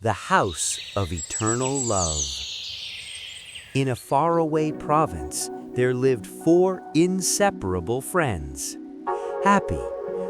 The House of Eternal Love. In a faraway province, there lived 4 inseparable friends. Happy,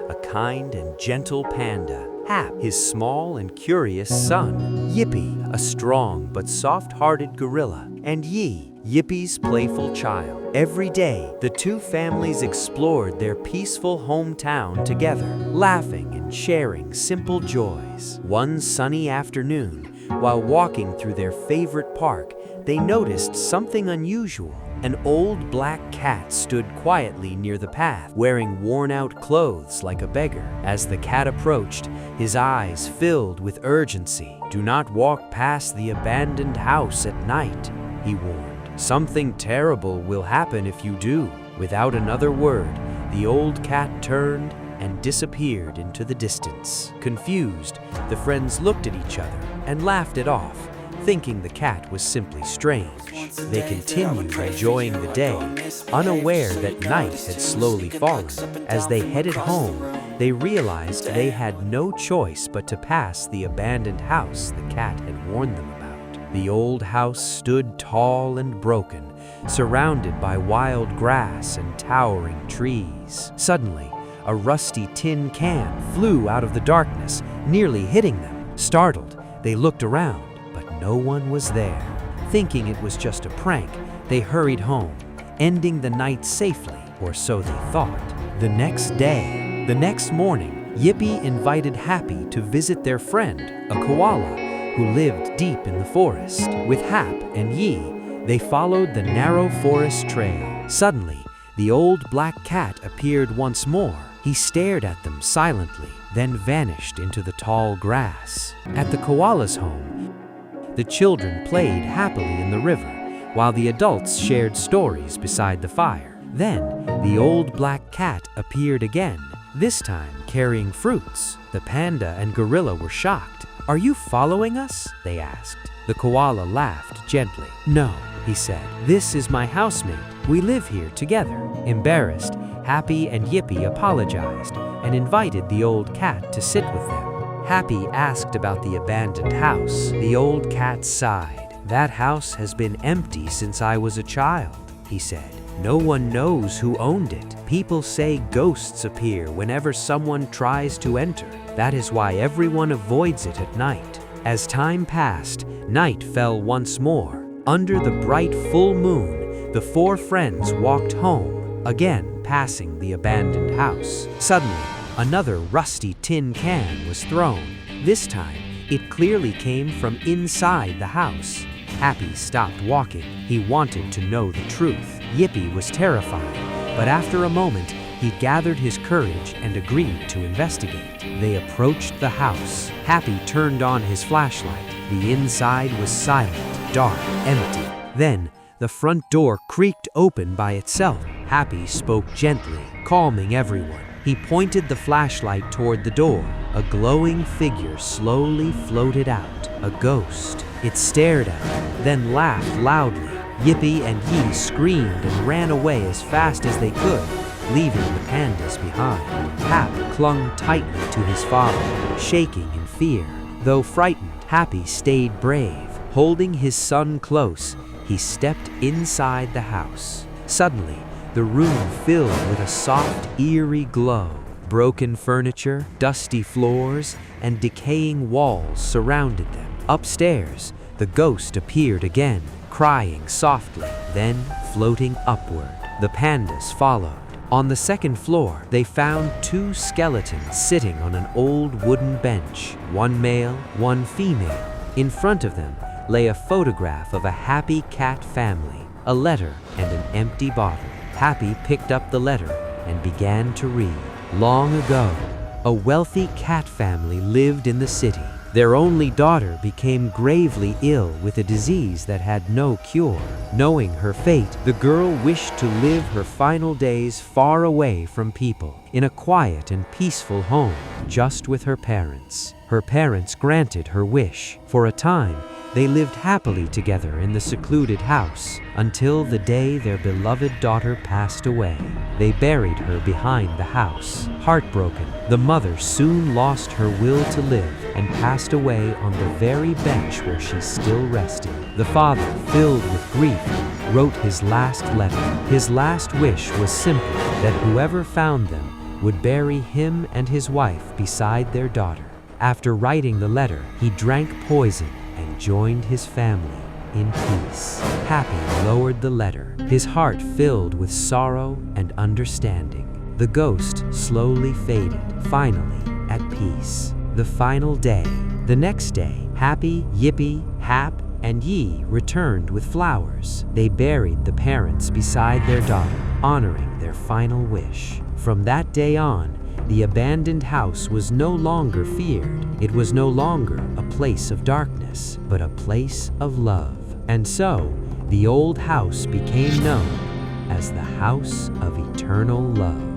a kind and gentle panda. Hap, his small and curious son. Yippee, a strong but soft-hearted gorilla. And Yippee's playful child. Every day, the 2 families explored their peaceful hometown together, laughing and sharing simple joys. One sunny afternoon, while walking through their favorite park, they noticed something unusual. An old black cat stood quietly near the path, wearing worn-out clothes like a beggar. As the cat approached, his eyes filled with urgency. "Do not walk past the abandoned house at night," he warned. "Something terrible will happen if you do." Without another word, the old cat turned and disappeared into the distance. Confused, the friends looked at each other and laughed it off, thinking the cat was simply strange. They continued enjoying the day, unaware that night had slowly fallen. As they headed home, they realized they had no choice but to pass the abandoned house the cat had warned them about. The old house stood tall and broken, surrounded by wild grass and towering trees. Suddenly, a rusty tin can flew out of the darkness, nearly hitting them. Startled, they looked around, but no one was there. Thinking it was just a prank, they hurried home, ending the night safely, or so they thought. The next morning, Yippee invited Happy to visit their friend, a koala, who lived deep in the forest. With Hap and they followed the narrow forest trail. Suddenly, the old black cat appeared once more. He stared at them silently, then vanished into the tall grass. At the koala's home, the children played happily in the river, while the adults shared stories beside the fire. Then, the old black cat appeared again, this time carrying fruits. The panda and gorilla were shocked. "Are you following us?" they asked. The koala laughed gently. "No," he said. "This is my housemate. We live here together." Embarrassed, Happy and Yippee apologized and invited the old cat to sit with them. Happy asked about the abandoned house. The old cat sighed. "That house has been empty since I was a child," he said. "No one knows who owned it. People say ghosts appear whenever someone tries to enter. That is why everyone avoids it at night." As time passed, night fell once more. Under the bright full moon, the 4 friends walked home, again passing the abandoned house. Suddenly, another rusty tin can was thrown. This time, it clearly came from inside the house. Happy stopped walking. He wanted to know the truth. Yippee was terrified, but after a moment, he gathered his courage and agreed to investigate. They approached the house. Happy turned on his flashlight. The inside was silent, dark, empty. Then, the front door creaked open by itself. Happy spoke gently, calming everyone. He pointed the flashlight toward the door. A glowing figure slowly floated out. A ghost. It stared at them, then laughed loudly. Yippee and screamed and ran away as fast as they could, leaving the pandas behind. Hap clung tightly to his father, shaking in fear. Though frightened, Happy stayed brave. Holding his son close, he stepped inside the house. Suddenly, the room filled with a soft, eerie glow. Broken furniture, dusty floors, and decaying walls surrounded them. Upstairs, the ghost appeared again, crying softly, then floating upward. The pandas followed. On the second floor, they found 2 skeletons sitting on an old wooden bench, one male, one female. In front of them lay a photograph of a happy cat family, a letter, and an empty bottle. Happy picked up the letter and began to read. Long ago, a wealthy cat family lived in the city. Their only daughter became gravely ill with a disease that had no cure. Knowing her fate, the girl wished to live her final days far away from people, in a quiet and peaceful home, just with her parents. Her parents granted her wish. For a time, They lived happily together in the secluded house until the day their beloved daughter passed away. They buried her behind the house. Heartbroken, the mother soon lost her will to live and passed away on the very bench where she still rested. The father, filled with grief, wrote his last letter. His last wish was simply that whoever found them would bury him and his wife beside their daughter. After writing the letter, he drank poison and joined his family in peace. Happy lowered the letter, his heart filled with sorrow and understanding. The ghost slowly faded, finally at peace. The final day. The next day, Happy, Yippee, Hap, and Yee returned with flowers. They buried the parents beside their daughter, honoring their final wish. From that day on, the abandoned house was no longer feared. It was no longer a place of darkness, but a place of love. And so, the old house became known as the House of Eternal Love.